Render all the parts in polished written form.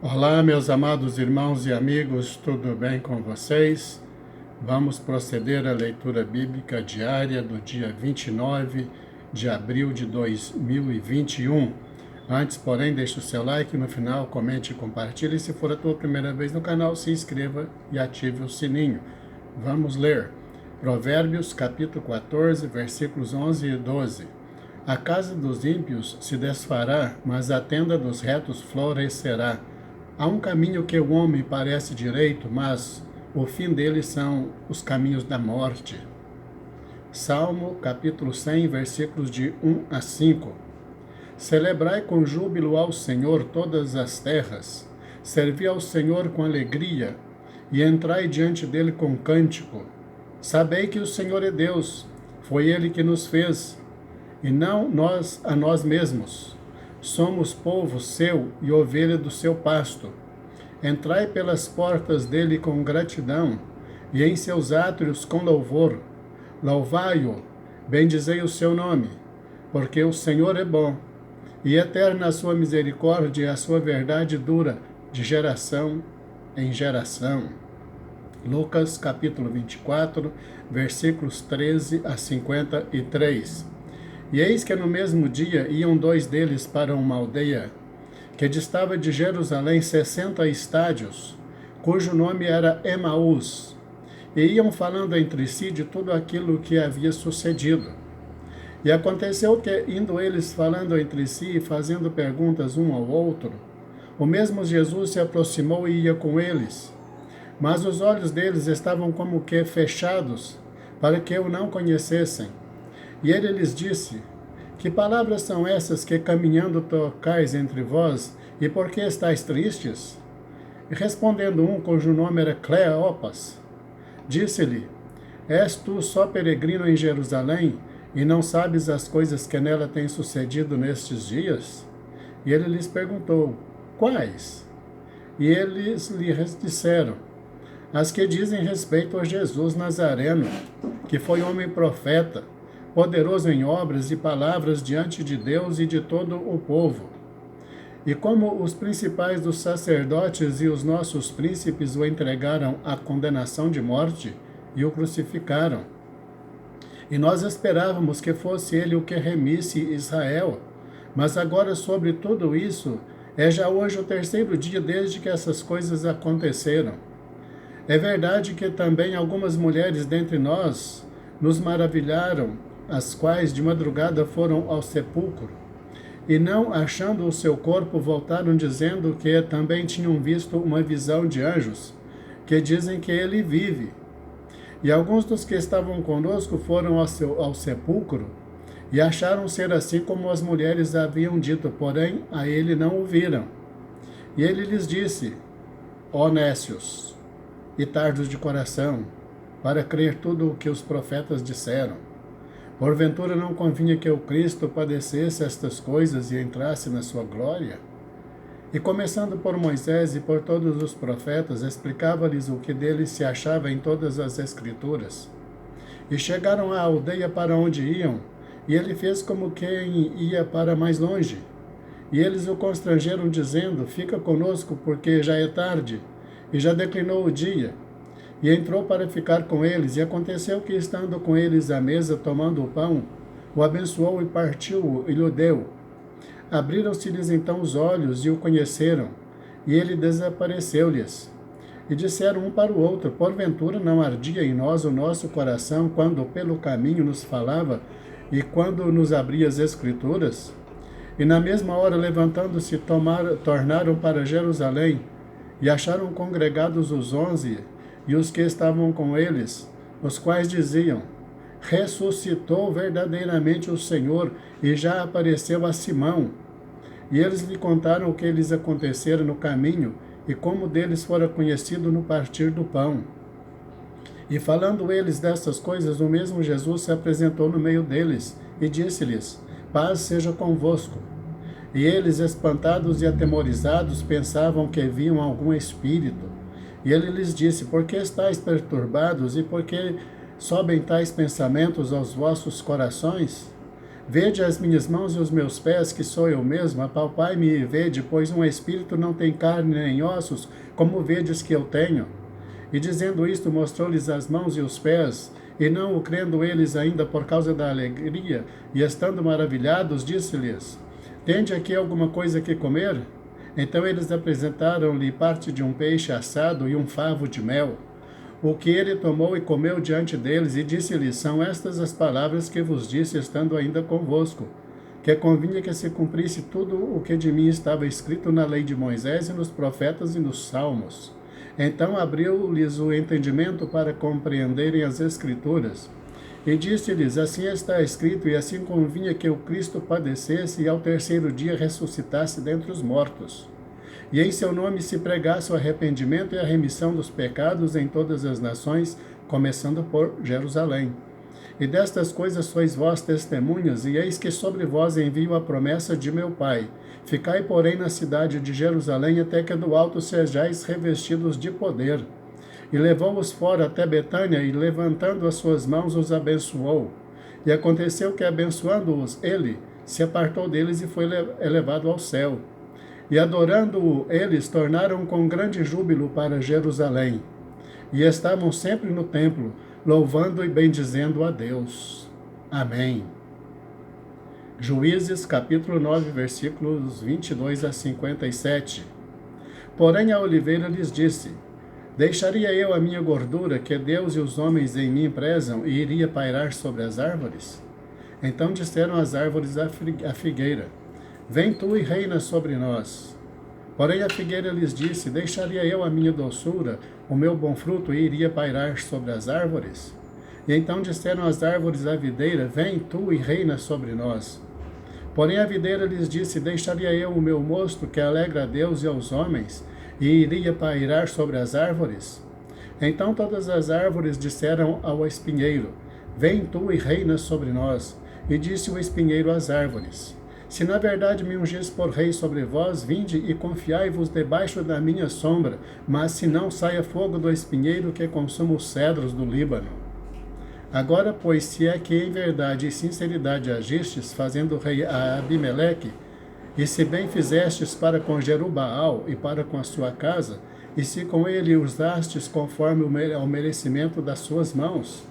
Olá, meus amados irmãos e amigos, tudo bem com vocês? Vamos proceder à leitura bíblica diária do dia 29 de abril de 2021. Antes, porém, deixe o seu like, no final comente e compartilhe. Se for a tua primeira vez no canal, se inscreva e ative o sininho. Vamos ler Provérbios capítulo 14, versículos 11 e 12. A casa dos ímpios se desfará, mas a tenda dos retos florescerá. Há um caminho que o homem parece direito, mas o fim dele são os caminhos da morte. Salmo capítulo 100, versículos de 1 a 5. Celebrai com júbilo ao Senhor todas as terras, servi ao Senhor com alegria, e entrai diante dele com cântico. Sabei que o Senhor é Deus, foi ele que nos fez, e não nós a nós mesmos. Somos povo seu e ovelha do seu pasto. Entrai pelas portas dele com gratidão, e em seus átrios com louvor. Louvai-o, bendizei o seu nome, porque o Senhor é bom, e eterna a sua misericórdia e a sua verdade dura de geração em geração. Lucas capítulo 24, versículos 13 a 53. E eis que no mesmo dia iam dois deles para uma aldeia, que distava de Jerusalém 60 estádios, cujo nome era Emaús, e iam falando entre si de tudo aquilo que havia sucedido. E aconteceu que, indo eles falando entre si e fazendo perguntas um ao outro, o mesmo Jesus se aproximou e ia com eles. Mas os olhos deles estavam como que fechados, para que o não conhecessem. E ele lhes disse: Que palavras são essas que caminhando tocais entre vós, e por que estáis tristes? E respondendo um, cujo nome era Cleopas, disse-lhe: És tu só peregrino em Jerusalém, e não sabes as coisas que nela têm sucedido nestes dias? E ele lhes perguntou: Quais? E eles lhe disseram: As que dizem respeito a Jesus Nazareno, que foi homem profeta, poderoso em obras e palavras diante de Deus e de todo o povo. E como os principais dos sacerdotes e os nossos príncipes o entregaram à condenação de morte e o crucificaram. E nós esperávamos que fosse ele o que remisse Israel. Mas agora sobre tudo isso, é já hoje o terceiro dia desde que essas coisas aconteceram. É verdade que também algumas mulheres dentre nós nos maravilharam, as quais de madrugada foram ao sepulcro, e não achando o seu corpo, voltaram dizendo que também tinham visto uma visão de anjos, que dizem que ele vive. E alguns dos que estavam conosco foram ao sepulcro, e acharam ser assim como as mulheres haviam dito, porém a ele não o viram. E ele lhes disse: Ó nécios e tardos de coração, para crer tudo o que os profetas disseram. Porventura não convinha que o Cristo padecesse estas coisas e entrasse na sua glória? E começando por Moisés e por todos os profetas, explicava-lhes o que dele se achava em todas as Escrituras. E chegaram à aldeia para onde iam, e ele fez como quem ia para mais longe. E eles o constrangeram, dizendo: Fica conosco, porque já é tarde, e já declinou o dia. E entrou para ficar com eles, e aconteceu que, estando com eles à mesa, tomando o pão, o abençoou e partiu-o e lhe deu. Abriram-se-lhes então os olhos e o conheceram, e ele desapareceu-lhes. E disseram um para o outro: Porventura não ardia em nós o nosso coração, quando pelo caminho nos falava, e quando nos abria as Escrituras? E na mesma hora, levantando-se, tornaram para Jerusalém, e acharam congregados os 11, e os que estavam com eles, os quais diziam: Ressuscitou verdadeiramente o Senhor, e já apareceu a Simão. E eles lhe contaram o que lhes acontecera no caminho, e como deles fora conhecido no partir do pão. E falando eles destas coisas, o mesmo Jesus se apresentou no meio deles, e disse-lhes: Paz seja convosco. E eles, espantados e atemorizados, pensavam que viam algum espírito. E ele lhes disse: Por que estáis perturbados, e por que sobem tais pensamentos aos vossos corações? Vede as minhas mãos e os meus pés, que sou eu mesmo, apalpai-me e vede, pois um espírito não tem carne nem ossos, como vedes que eu tenho. E dizendo isto, mostrou-lhes as mãos e os pés, e não o crendo eles ainda por causa da alegria, e estando maravilhados, disse-lhes: Tende aqui alguma coisa que comer? Então eles apresentaram-lhe parte de um peixe assado e um favo de mel, o que ele tomou e comeu diante deles, e disse-lhes: São estas as palavras que vos disse, estando ainda convosco, que convinha que se cumprisse tudo o que de mim estava escrito na lei de Moisés e nos profetas e nos salmos. Então abriu-lhes o entendimento para compreenderem as Escrituras. E disse-lhes: Assim está escrito, e assim convinha que o Cristo padecesse e ao terceiro dia ressuscitasse dentre os mortos. E em seu nome se pregasse o arrependimento e a remissão dos pecados em todas as nações, começando por Jerusalém. E destas coisas sois vós testemunhas, e eis que sobre vós envio a promessa de meu Pai. Ficai, porém, na cidade de Jerusalém, até que do alto sejais revestidos de poder. E levou-os fora até Betânia, e levantando as suas mãos os abençoou. E aconteceu que, abençoando-os ele, se apartou deles e foi elevado ao céu. E adorando-o, eles tornaram com grande júbilo para Jerusalém. E estavam sempre no templo, louvando e bendizendo a Deus. Amém. Juízes, capítulo 9, versículos 22 a 57. Porém a oliveira lhes disse: Deixaria eu a minha gordura, que Deus e os homens em mim prezam, e iria pairar sobre as árvores? Então disseram as árvores à figueira: Vem tu e reina sobre nós. Porém a figueira lhes disse: Deixaria eu a minha doçura, o meu bom fruto, e iria pairar sobre as árvores? E então disseram as árvores à videira: Vem tu e reina sobre nós. Porém a videira lhes disse: Deixaria eu o meu mosto, que alegra a Deus e aos homens, e iria pairar sobre as árvores? Então todas as árvores disseram ao espinheiro: Vem tu e reina sobre nós. E disse o espinheiro às árvores: Se na verdade me ungis por rei sobre vós, vinde e confiai-vos debaixo da minha sombra, mas se não, saia fogo do espinheiro que consuma os cedros do Líbano. Agora, pois, se é que em verdade e sinceridade agistes, fazendo rei a Abimeleque, e se bem fizestes para com Jerubaal e para com a sua casa, e se com ele usastes conforme ao merecimento das suas mãos,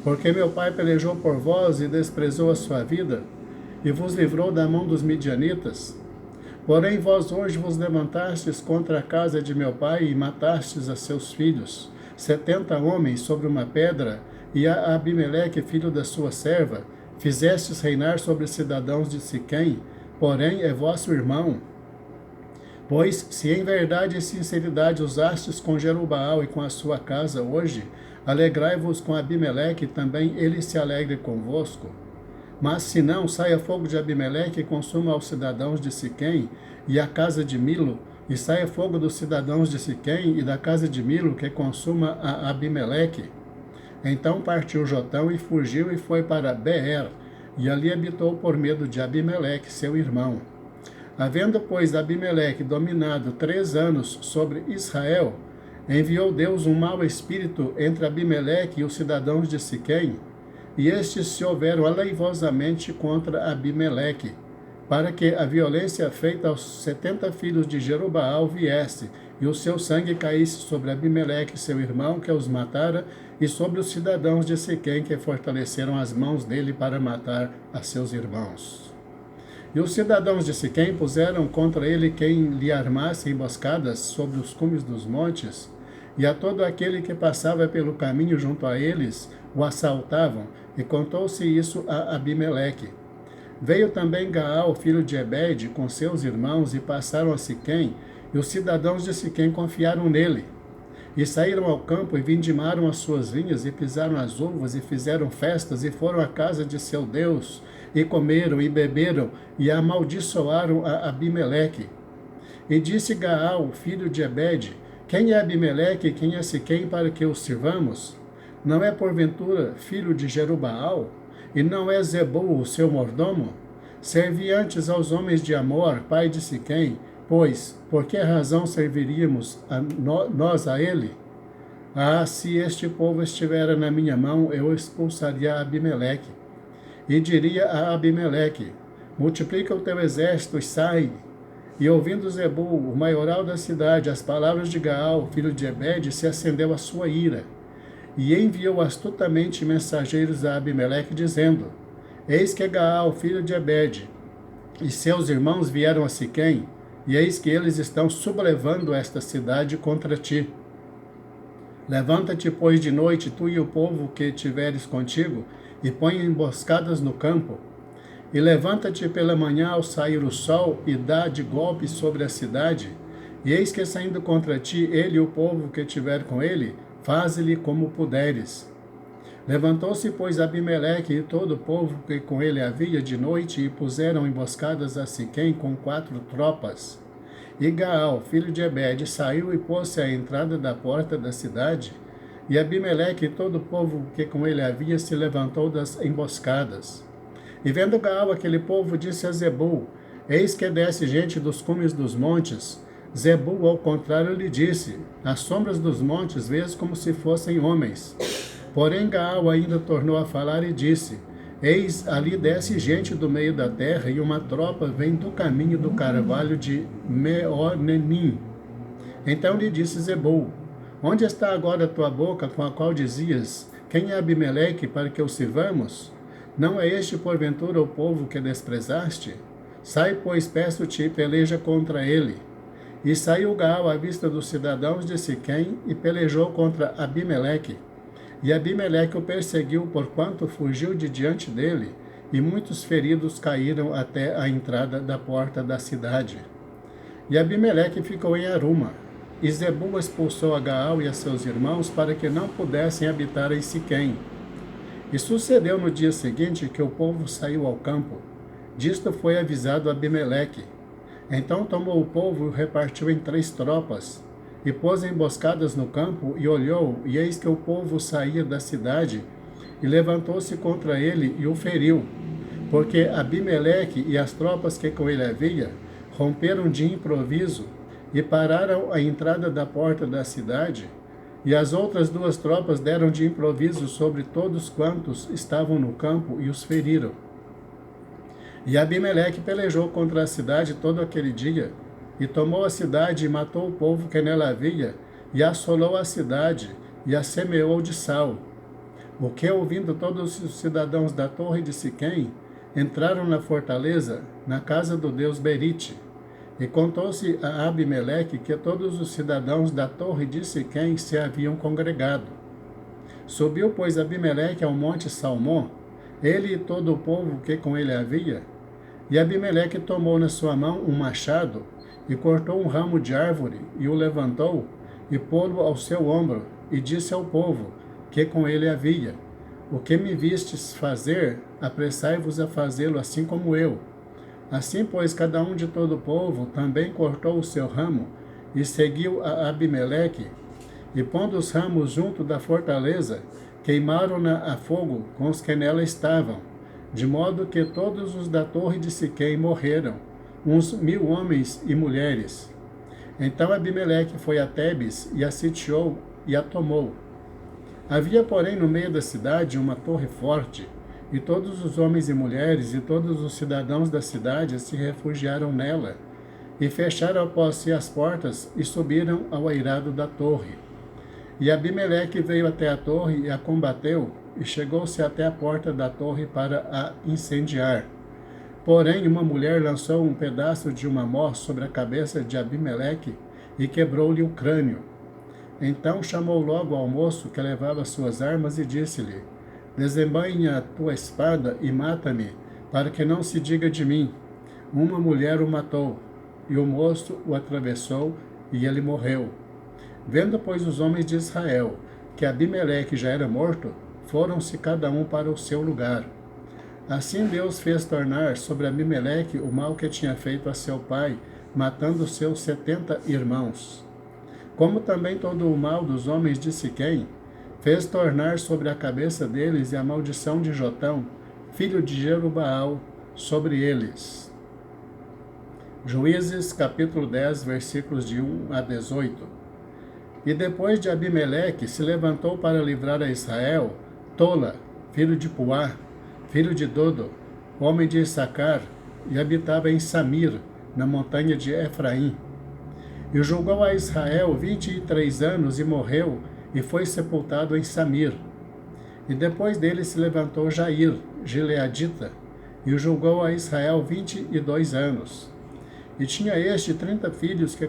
porque meu pai pelejou por vós e desprezou a sua vida, e vos livrou da mão dos midianitas. Porém vós hoje vos levantastes contra a casa de meu pai e matastes a seus filhos, 70 homens sobre uma pedra, e a Abimeleque, filho da sua serva, fizestes reinar sobre os cidadãos de Siquém, porém é vosso irmão. Pois, se em verdade e sinceridade usastes com Jerubaal e com a sua casa hoje, alegrai-vos com Abimeleque, também ele se alegre convosco. Mas se não, saia fogo de Abimeleque e consuma aos cidadãos de Siquém e a casa de Milo, e saia fogo dos cidadãos de Siquém e da casa de Milo, que consuma a Abimeleque. Então partiu Jotão e fugiu e foi para Beer, e ali habitou por medo de Abimeleque, seu irmão. Havendo, pois, Abimeleque dominado 3 anos sobre Israel, enviou Deus um mau espírito entre Abimeleque e os cidadãos de Siquém, e estes se houveram aleivosamente contra Abimeleque, para que a violência feita aos 70 filhos de Jerubaal viesse, e o seu sangue caísse sobre Abimeleque, seu irmão, que os matara, e sobre os cidadãos de Siquém, que fortaleceram as mãos dele para matar a seus irmãos. E os cidadãos de Siquém puseram contra ele quem lhe armasse emboscadas sobre os cumes dos montes, e a todo aquele que passava pelo caminho junto a eles, o assaltavam, e contou-se isso a Abimeleque. Veio também Gaal, filho de Ebede, com seus irmãos, e passaram a Siquém, e os cidadãos de Siquém confiaram nele. E saíram ao campo e vindimaram as suas vinhas, e pisaram as uvas, e fizeram festas, e foram à casa de seu Deus, e comeram e beberam, e amaldiçoaram a Abimeleque. E disse Gaal, filho de Ebede: Quem é Abimeleque e quem é Siquém para que o sirvamos? Não é porventura filho de Jerubaal? E não é Zebul o seu mordomo? Servi antes aos homens de Amor, pai de Siquém, pois, por que razão serviríamos nós a ele? Ah, se este povo estivera na minha mão, eu expulsaria Abimeleque. e diria a Abimeleque: multiplica o teu exército e sai. E ouvindo Zebul, o maioral da cidade, as palavras de Gaal, filho de Ebed, se acendeu a sua ira. E enviou astutamente mensageiros a Abimeleque, dizendo: eis que Gaal, filho de Ebed, e seus irmãos vieram a Siquém, e eis que eles estão sublevando esta cidade contra ti. Levanta-te, pois, de noite, tu e o povo que tiveres contigo, e põe emboscadas no campo. E levanta-te pela manhã ao sair o sol, e dá de golpe sobre a cidade. E eis que saindo contra ti, ele e o povo que tiver com ele, faze-lhe como puderes. Levantou-se, pois, Abimeleque e todo o povo que com ele havia de noite, e puseram emboscadas a Siquém com 4 tropas. E Gaal, filho de Ebed, saiu e pôs-se à entrada da porta da cidade. E Abimeleque e todo o povo que com ele havia se levantou das emboscadas. E vendo Gaal aquele povo, disse a Zebul: eis que desce gente dos cumes dos montes. Zebul, ao contrário, lhe disse: as sombras dos montes vês como se fossem homens. Porém Gaal ainda tornou a falar e disse: eis, ali desce gente do meio da terra, e uma tropa vem do caminho do carvalho de Meonenim. Então lhe disse Zebul: onde está agora a tua boca com a qual dizias: quem é Abimeleque para que o sirvamos? Não é este porventura o povo que desprezaste? Sai, pois, peço-te, e peleja contra ele. E saiu Gaal à vista dos cidadãos de Siquém, e pelejou contra Abimeleque. E Abimeleque o perseguiu, porquanto fugiu de diante dele, e muitos feridos caíram até a entrada da porta da cidade. E Abimeleque ficou em Aruma. E Zebul expulsou a Gaal e a seus irmãos para que não pudessem habitar em Siquém. E sucedeu no dia seguinte que o povo saiu ao campo. Disto foi avisado Abimeleque. Então tomou o povo e o repartiu em 3 tropas, e pôs emboscadas no campo, e olhou, e eis que o povo saía da cidade, e levantou-se contra ele e o feriu, porque Abimeleque e as tropas que com ele havia romperam de improviso, e pararam à entrada da porta da cidade, e as outras 2 tropas deram de improviso sobre todos quantos estavam no campo, e os feriram. E Abimeleque pelejou contra a cidade todo aquele dia, e tomou a cidade e matou o povo que nela havia, e assolou a cidade, e a semeou de sal. O que, ouvindo todos os cidadãos da torre de Siquém, entraram na fortaleza, na casa do deus Berite. E contou-se a Abimeleque que todos os cidadãos da torre de Siquém se haviam congregado. Subiu, pois, Abimeleque ao monte Salmão, ele e todo o povo que com ele havia, e Abimeleque tomou na sua mão um machado, e cortou um ramo de árvore, e o levantou, e pô-lo ao seu ombro, e disse ao povo, que com ele havia: o que me vistes fazer, apressai-vos a fazê-lo assim como eu. Assim, pois, cada um de todo o povo também cortou o seu ramo, e seguiu a Abimeleque, e pondo os ramos junto da fortaleza, queimaram-na a fogo com os que nela estavam, de modo que todos os da torre de Siquém morreram, uns 1000 homens e mulheres. Então Abimeleque foi a Tebes, e a sitiou, e a tomou. Havia, porém, no meio da cidade uma torre forte, e todos os homens e mulheres, e todos os cidadãos da cidade se refugiaram nela, e fecharam após si as portas, e subiram ao eirado da torre. E Abimeleque veio até a torre, e a combateu, e chegou-se até a porta da torre para a incendiar. Porém, uma mulher lançou um pedaço de uma mó sobre a cabeça de Abimeleque, e quebrou-lhe o crânio. Então chamou logo ao moço que levava suas armas, e disse-lhe: desembainha a tua espada e mata-me, para que não se diga de mim: uma mulher o matou. E o moço o atravessou, e ele morreu. Vendo, pois, os homens de Israel que Abimeleque já era morto, foram-se cada um para o seu lugar. Assim Deus fez tornar sobre Abimeleque o mal que tinha feito a seu pai, matando seus 70 irmãos. Como também todo o mal dos homens de Siquém, fez tornar sobre a cabeça deles e a maldição de Jotão, filho de Jerubaal, sobre eles. Juízes, capítulo 10, versículos de 1 a 18. E depois de Abimeleque se levantou para livrar a Israel Tola, filho de Puá, filho de Dodo, homem de Issacar, e habitava em Samir, na montanha de Efraim. E julgou a Israel 23 anos e morreu, e foi sepultado em Samir. E depois dele se levantou Jair, gileadita, e o julgou a Israel 22 anos. E tinha este 30 filhos que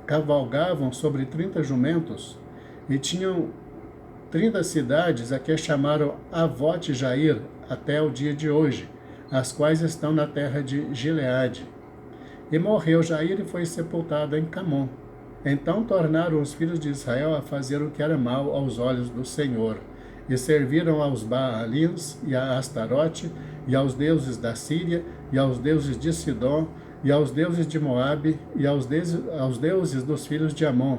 cavalgavam sobre 30 jumentos, e tinham 30 cidades a que chamaram Avote Jair até o dia de hoje, as quais estão na terra de Gileade. E morreu Jair e foi sepultado em Camon. Então tornaram os filhos de Israel a fazer o que era mal aos olhos do Senhor, e serviram aos Baalins e a Astarote, e aos deuses da Síria, e aos deuses de Sidom, e aos deuses de Moabe, e aos deuses dos filhos de Amon,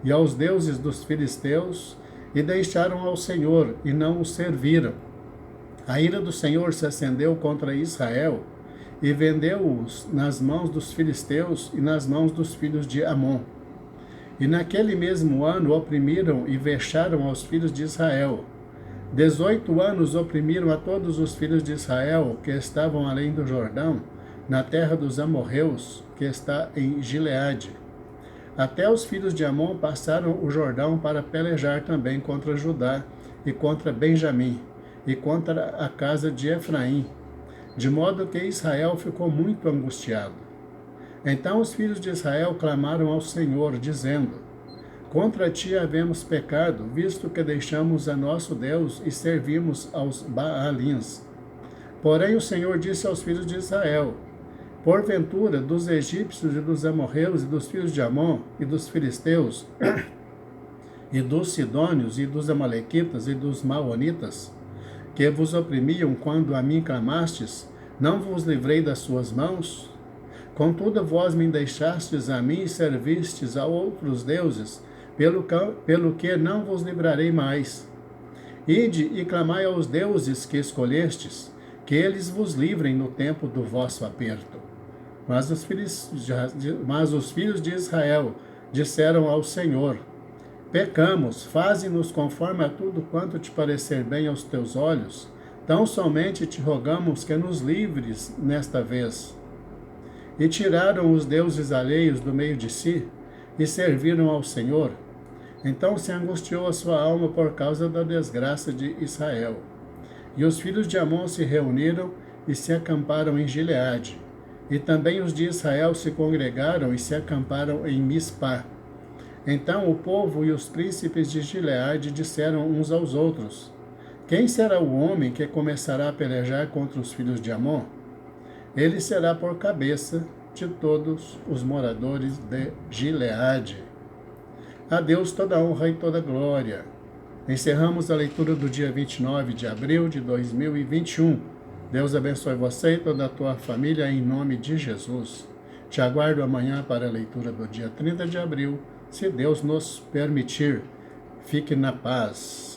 e aos deuses dos filisteus, e deixaram ao Senhor, e não o serviram. A ira do Senhor se acendeu contra Israel, e vendeu-os nas mãos dos filisteus e nas mãos dos filhos de Amon. E naquele mesmo ano oprimiram e vexaram aos filhos de Israel. 18 anos oprimiram a todos os filhos de Israel que estavam além do Jordão, na terra dos amorreus, que está em Gileade. Até os filhos de Amon passaram o Jordão para pelejar também contra Judá e contra Benjamim e contra a casa de Efraim, de modo que Israel ficou muito angustiado. Então os filhos de Israel clamaram ao Senhor, dizendo: Contra ti havemos pecado, visto que deixamos a nosso Deus e servimos aos Baalins. Porém o Senhor disse aos filhos de Israel: Porventura, dos egípcios e dos amorreus e dos filhos de Amon e dos filisteus e dos sidônios e dos amalequitas e dos maonitas, que vos oprimiam quando a mim clamastes, não vos livrei das suas mãos? Contudo, vós me deixastes a mim e servistes a outros deuses, pelo que não vos livrarei mais. Ide e clamai aos deuses que escolhestes, que eles vos livrem no tempo do vosso aperto. Mas os filhos de Israel disseram ao Senhor: Pecamos, faze-nos conforme a tudo quanto te parecer bem aos teus olhos. Tão somente te rogamos que nos livres nesta vez. E tiraram os deuses alheios do meio de si, e serviram ao Senhor. Então se angustiou a sua alma por causa da desgraça de Israel. E os filhos de Amon se reuniram e se acamparam em Gileade. E também os de Israel se congregaram e se acamparam em Mispá. Então o povo e os príncipes de Gileade disseram uns aos outros: Quem será o homem que começará a pelejar contra os filhos de Amon? Ele será por cabeça de todos os moradores de Gileade. A Deus toda honra e toda glória. Encerramos a leitura do dia 29 de abril de 2021. Deus abençoe você e toda a tua família em nome de Jesus. Te aguardo amanhã para a leitura do dia 30 de abril, se Deus nos permitir. Fique na paz.